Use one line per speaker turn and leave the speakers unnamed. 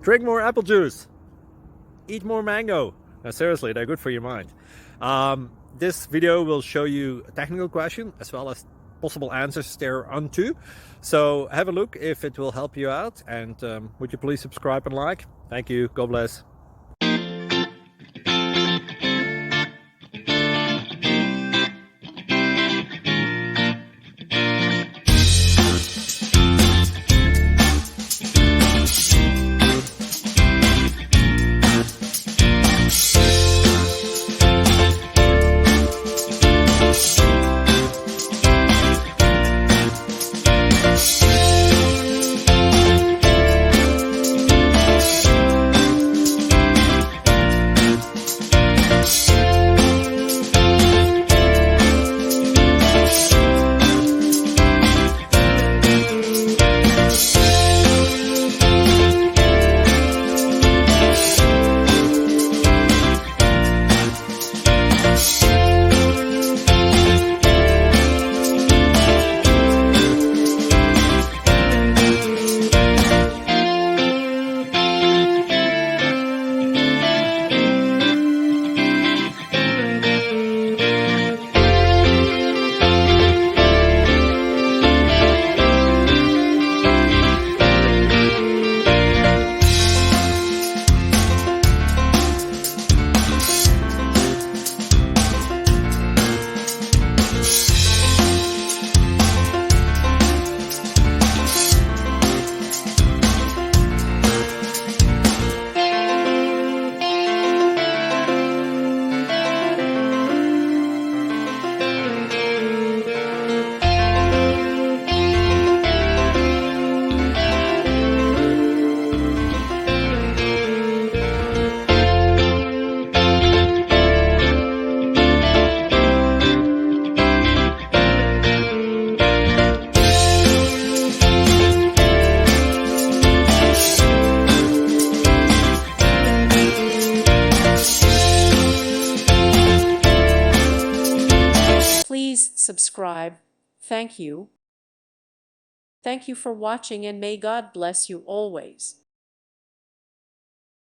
Drink more apple juice. Eat more mango. No, seriously, they're good for your mind. This video will show you a technical question as well as possible answers thereunto. So have a look if it will help you out, and would you please subscribe and like? Thank you. God bless.
Please subscribe. Thank you. Thank you for watching, and may God bless you always.